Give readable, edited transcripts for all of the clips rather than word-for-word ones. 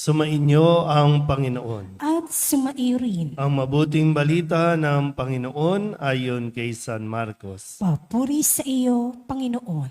Sumainyo ang Panginoon. At sumairin. Ang mabuting balita ng Panginoon ayon kay San Marcos. Papuri sa iyo, Panginoon.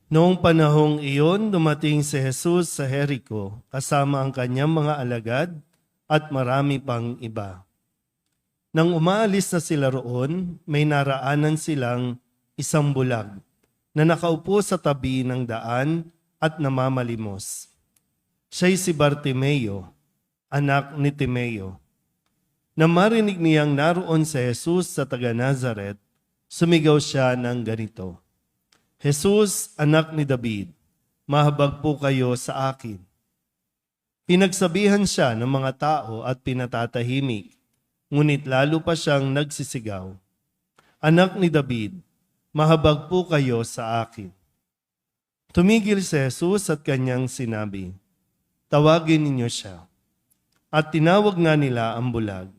Noong panahong iyon, dumating si Jesus sa Jericho kasama ang kanyang mga alagad at marami pang iba. Nang umaalis na sila roon, may naraanan silang isang bulag na nakaupo sa tabi ng daan at namamalimos. Siya'y si Bartimeo, anak ni Timeo. Nang marinig niyang naroon si Jesus sa taga-Nazaret, sumigaw siya ng ganito, Jesus, anak ni David, mahabag po kayo sa akin. Pinagsabihan siya ng mga tao at pinatatahimik, ngunit lalo pa siyang nagsisigaw, Anak ni David, mahabag po kayo sa akin. Tumigil si Jesus at kanyang sinabi, Tawagin ninyo siya. At tinawag nga nila ang bulag.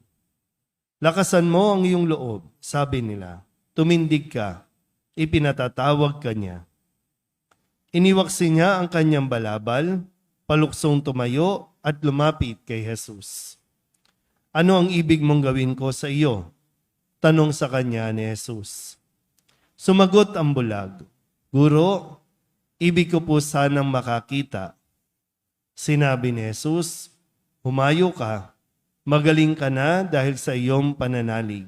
Lakasan mo ang iyong loob, sabi nila. Tumindig ka. Ipinatatawag ka niya. Iniwaksi niya ang kanyang balabal, paluksong tumayo at lumapit kay Jesus. Ano ang ibig mong gawin ko sa iyo? Tanong sa kanya ni Jesus. Sumagot ang bulag, Guro, ibig ko po sanang makakita. Sinabi ni Jesus, Humayo ka, magaling ka na dahil sa iyong pananalig.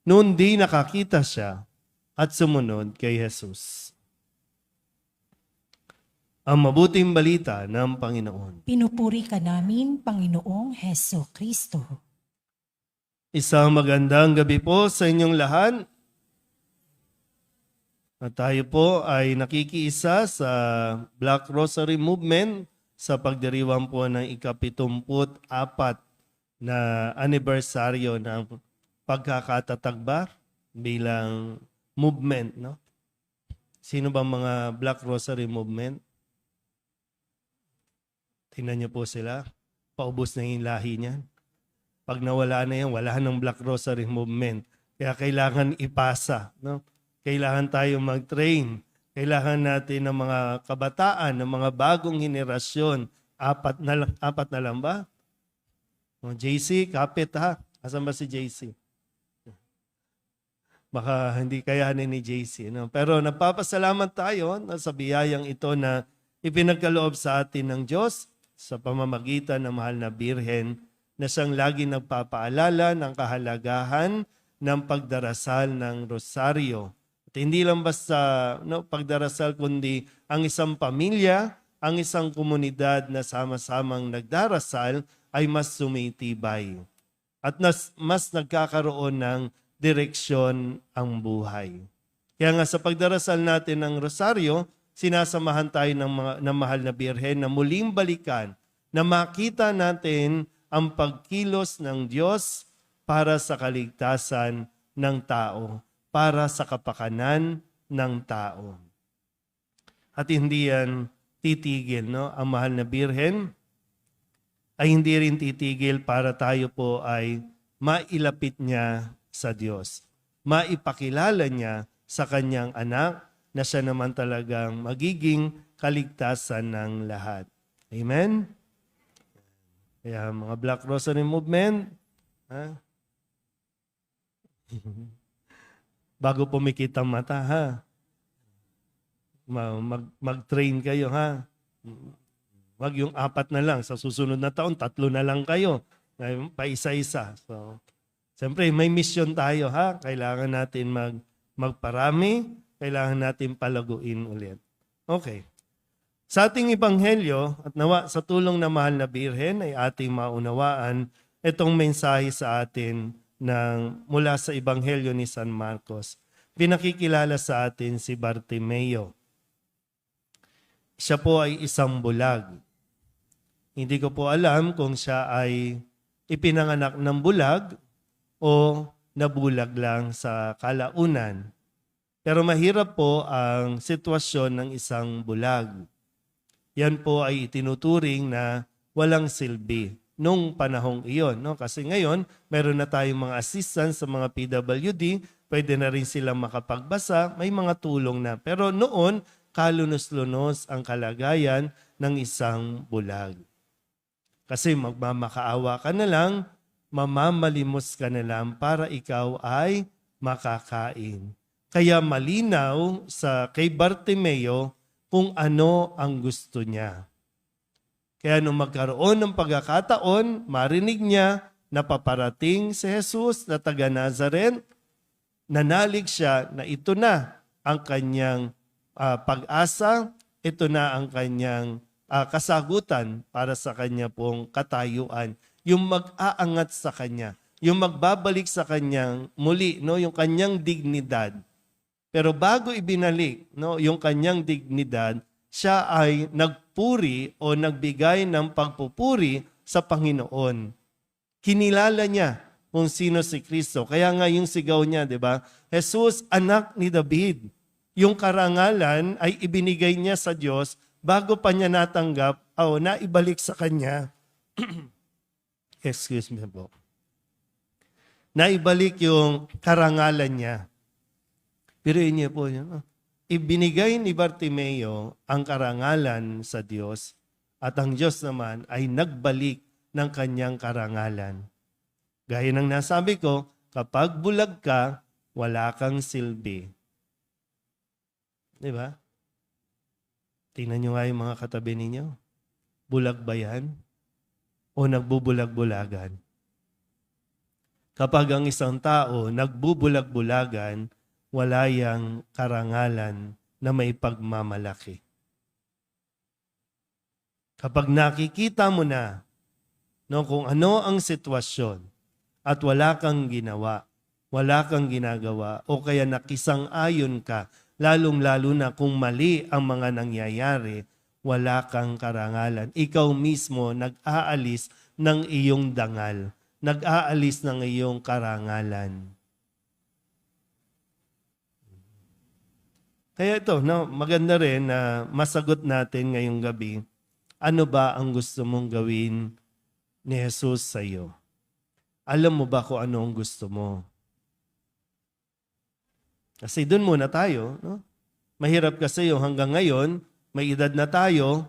Noon di nakakita siya at sumunod kay Jesus. Ang mabuting balita ng Panginoon. Pinupuri ka namin, Panginoong Heso Kristo. Isang magandang gabi po sa inyong lahat. At tayo po ay nakikiisa sa Black Rosary Movement sa pagdiriwang po ng ika-74 na anibersaryo ng pagkakatatagba bilang movement, no? Sino ba mga Black Rosary Movement? Tingnan niyo po sila. Paubos na yung lahi niyan. Pag nawala na yan, wala ng Black Rosary Movement. Kaya kailangan ipasa, no? Kailangan tayo mag-train. Kailangan natin ng mga kabataan, ng mga bagong henerasyon. Apat na lang ba? O, JC, kapit ha. Asan ba si JC? Baka hindi kayanin ni JC. No? Pero nagpapasalamat tayo sa biyayang ito na ipinagkaloob sa atin ng Diyos sa pamamagitan ng mahal na Birhen na siyang lagi nagpapaalala ng kahalagahan ng pagdarasal ng rosaryo. At hindi lang basta pagdarasal, kundi ang isang pamilya, ang isang komunidad na sama-samang nagdarasal ay mas sumitibay. At mas nagkakaroon ng direksyon ang buhay. Kaya nga sa pagdarasal natin ng rosaryo, sinasamahan tayo ng mahal na Birhen na muling balikan, na makita natin ang pagkilos ng Diyos para sa kaligtasan ng tao, para sa kapakanan ng tao. At hindi yan titigil, no? Ang mahal na Birhen ay hindi rin titigil para tayo po ay mailapit niya sa Diyos. Maipakilala niya sa kanyang anak na siya naman talagang magiging kaligtasan ng lahat. Amen? Kaya mga Black Rosary Movement, ha? Bago pumikit ang mata, ha? Mag-train kayo, ha? Wag yung 4 na lang. Sa susunod na taon, 3 na lang kayo. Paisa-isa. So, siyempre, may mission tayo, ha? Kailangan natin magparami. Kailangan natin palaguin ulit. Okay. Sa ating ebanghelyo, at nawa sa tulong na mahal na Birhen ay ating maunawaan itong mensahe sa atin mula sa ebanghelyo ni San Marcos. Pinakikilala sa atin si Bartimeo. Siya po ay isang bulag. Hindi ko po alam kung siya ay ipinanganak ng bulag o nabulag lang sa kalaunan. Pero mahirap po ang sitwasyon ng isang bulag. Yan po ay itinuturing na walang silbi. nung panahong iyon. No? Kasi ngayon, meron na tayong mga assistants sa mga PWD, pwede na rin silang makapagbasa, may mga tulong na. Pero noon, kalunos-lunos ang kalagayan ng isang bulag. Kasi magmamakaawa ka na lang, mamamalimos ka na lang para ikaw ay makakain. Kaya malinaw sa kay Bartimeo kung ano ang gusto niya. Kaya nung magkaroon ng pagkakataon, marinig niya na paparating si Jesus na taga Nazareth, nanalig siya na ito na ang kanyang pag-asa, ito na ang kanyang kasagutan para sa kanya pong katayuan. Yung mag-aangat sa kanya, yung magbabalik sa kanyang muli, no, yung kanyang dignidad. Pero bago ibinalik, no, yung kanyang dignidad, siya ay nagpuri o nagbigay ng pagpupuri sa Panginoon. Kinilala niya kung sino si Kristo. Kaya nga yung sigaw niya, di ba? Jesus, anak ni David. Yung karangalan ay ibinigay niya sa Diyos bago pa niya natanggap o naibalik sa kanya. Excuse me po. Naibalik yung karangalan niya. Pero niyo po, ibinigay ni Bartimeo ang karangalan sa Diyos at ang Diyos naman ay nagbalik ng kanyang karangalan. Gaya ng nasabi ko, kapag bulag ka, wala kang silbi. Di ba? Tingnan nyo nga yung mga katabi ninyo. Bulag ba yan? O nagbubulag-bulagan? Kapag ang isang tao nagbubulag-bulagan, wala yang karangalan na may pagmamalaki. Kapag nakikita mo na kung ano ang sitwasyon at wala kang ginawa, wala kang ginagawa, o kaya nakisang-ayon ka, lalong-lalo na kung mali ang mga nangyayari, wala kang karangalan. Ikaw mismo nag-aalis ng iyong dangal, nag-aalis ng iyong karangalan. Kaya ito, maganda rin na masagot natin ngayong gabi, ano ba ang gusto mong gawin ni Jesus sa iyo? Alam mo ba kung ano ang gusto mo? Kasi doon muna tayo. No? Mahirap kasi yung hanggang ngayon, may edad na tayo,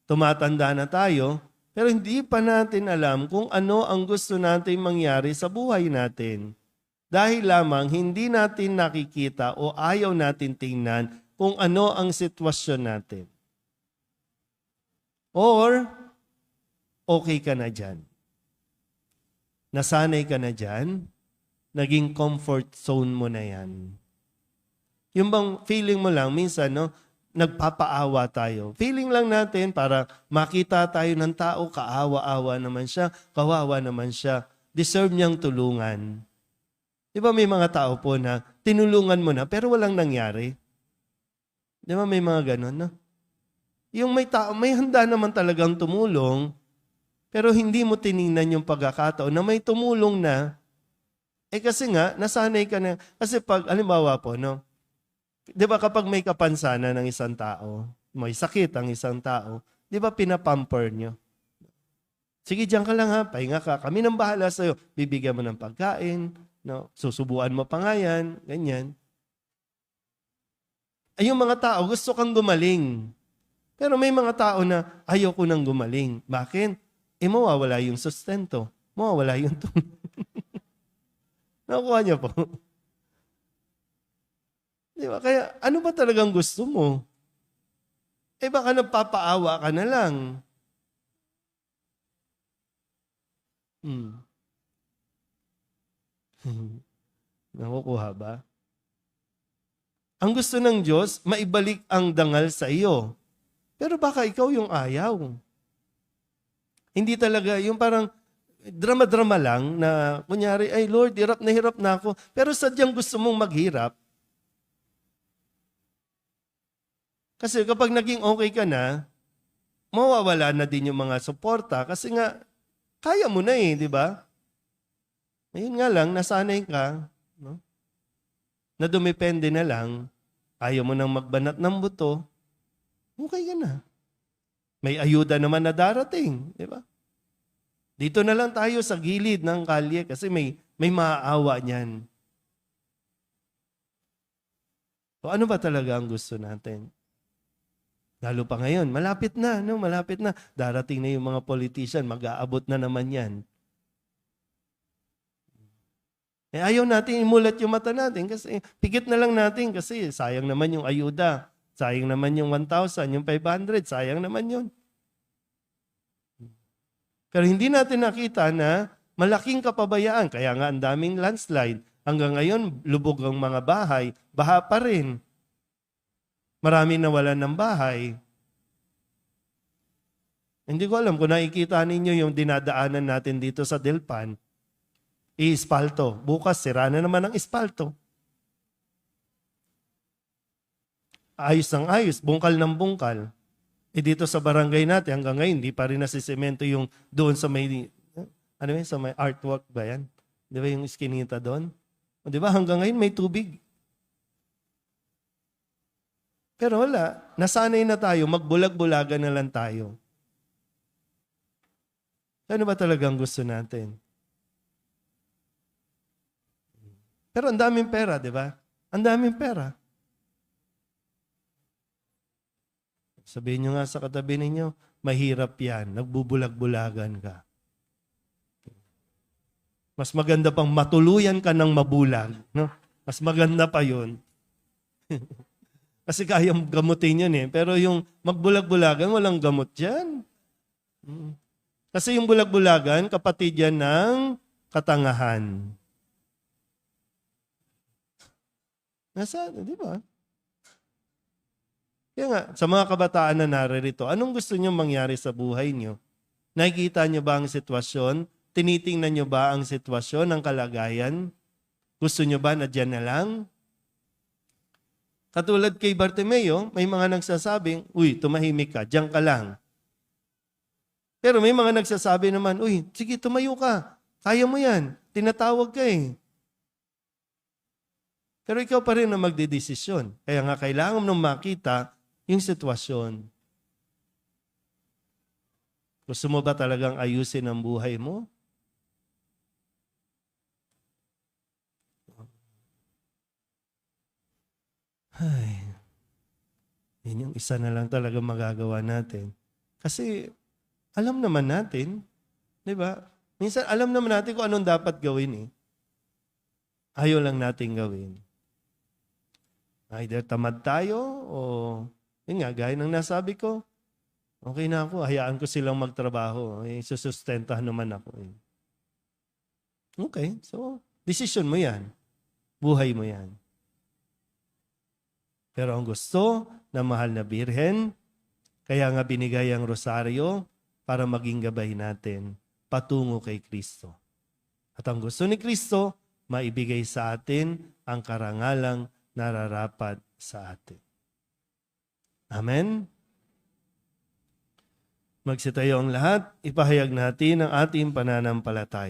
tumatanda na tayo, pero hindi pa natin alam kung ano ang gusto natin mangyari sa buhay natin. Dahil lamang hindi natin nakikita o ayaw natin tingnan kung ano ang sitwasyon natin. Or, okay ka na dyan. Nasanay ka na dyan, naging comfort zone mo na yan. Yung bang feeling mo lang, minsan, nagpapaawa tayo. Feeling lang natin para makita tayo ng tao, kaawa-awa naman siya, kawawa naman siya. Deserve niyang tulungan. Di ba may mga tao po na tinulungan mo na pero walang nangyari? Di ba may mga ganon, no? Yung may tao, may handa naman talagang tumulong, pero hindi mo tiningnan yung pagkakataon na may tumulong na, kasi nga, nasanay ka na. Kasi pag, alimbawa po, di ba kapag may kapansanan ng isang tao, may sakit ang isang tao, di ba pinapamper nyo? Sige, diyan ka lang ha, pahinga ka. Kami nang bahala sa'yo. Bibigyan mo ng pagkain, susubuan mo pa nga yan, ganyan. Ay, yung mga tao, gusto kang gumaling. Pero may mga tao na ayaw ko nang gumaling. Bakit? Mawawala yung sustento. Mawawala yung tulong. Nakuha niyo po? Di ba? Kaya ano ba talagang gusto mo? Baka nagpapaawa ka na lang. Nakukuha ba? Ang gusto ng Diyos, maibalik ang dangal sa iyo. Pero baka ikaw yung ayaw. Hindi talaga, yung parang drama-drama lang na kunyari, ay Lord, hirap na ako. Pero sadyang gusto mong maghirap. Kasi kapag naging okay ka na, mawawala na din yung mga suporta kasi nga, kaya mo na di ba? Ngayon nga lang, nasanay ka, na dumepende na lang, ayaw mo nang magbanat ng buto, okay ka na. May ayuda naman na darating, di ba? Dito na lang tayo sa gilid ng kalye kasi may maaawa niyan. O ano ba talaga ang gusto natin? Lalo pa ngayon, malapit na, no? Malapit na. Darating na yung mga politician, mag-aabot na naman yan. Ayaw natin imulat yung mata natin kasi pikit na lang natin kasi sayang naman yung ayuda. Sayang naman yung 1,000, yung 500, sayang naman yun. Pero hindi natin nakita na malaking kapabayaan. Kaya nga ang daming landslide. Hanggang ngayon, lubog ang mga bahay, baha pa rin. Marami nawalan ng bahay. Hindi ko alam kung nakikita ninyo yung dinadaanan natin dito sa Delpan. I-espalto. Bukas, sira na naman ang espalto. Ayos ng ayos, bungkal ng bungkal. Dito sa barangay natin, hanggang ngayon, hindi pa rin nasisemento yung doon sa may, ano yun, sa may artwork ba yan? Di ba yung iskinita doon? O di ba, hanggang ngayon may tubig. Pero wala, nasanay na tayo, magbulag-bulagan na lang tayo. Ano ba talagang gusto natin? Pero ang daming pera, di ba? Ang daming pera. Sabihin nyo nga sa katabi ninyo, mahirap yan, nagbubulag-bulagan ka. Mas maganda pang matuluyan ka ng mabulag. No? Mas maganda pa yun. Kasi kayang gamutin yun eh. Pero yung magbulag-bulagan, walang gamot yan. Kasi yung bulag-bulagan, kapatid yan ng katangahan. Nasa, di ba? Kaya nga, sa mga kabataan na naririto, anong gusto nyo mangyari sa buhay nyo? Nakikita nyo ba ang sitwasyon? Tinitingnan nyo ba ang sitwasyon, ang kalagayan? Gusto nyo ba na dyan na lang? Katulad kay Bartimeo, may mga nagsasabing, uy, tumahimik ka, dyan ka lang. Pero may mga nagsasabi naman, uy, sige, tumayo ka. Kaya mo yan. Tinatawag ka eh. Pero ikaw pa rin na magdedesisyon. Kaya nga kailangan mo makita yung sitwasyon. Gusto mo ba talagang ayusin ang buhay mo? Ay, yun yung isa na lang talaga magagawa natin. Kasi alam naman natin, di ba? Minsan alam naman natin kung anong dapat gawin eh. Ayaw lang natin gawin. Either tamad tayo o yun nga, gaya ng nasabi ko, okay na ako, hayaan ko silang magtrabaho. Susustentahan naman ako. Okay, so decision mo yan. Buhay mo yan. Pero ang gusto na mahal na Birhen, kaya nga binigay ang rosaryo para maging gabay natin patungo kay Kristo. At ang gusto ni Kristo, maibigay sa atin ang karangalang nararapat sa atin. Amen? Magsitayo ang lahat, ipahayag natin ang ating pananampalataya.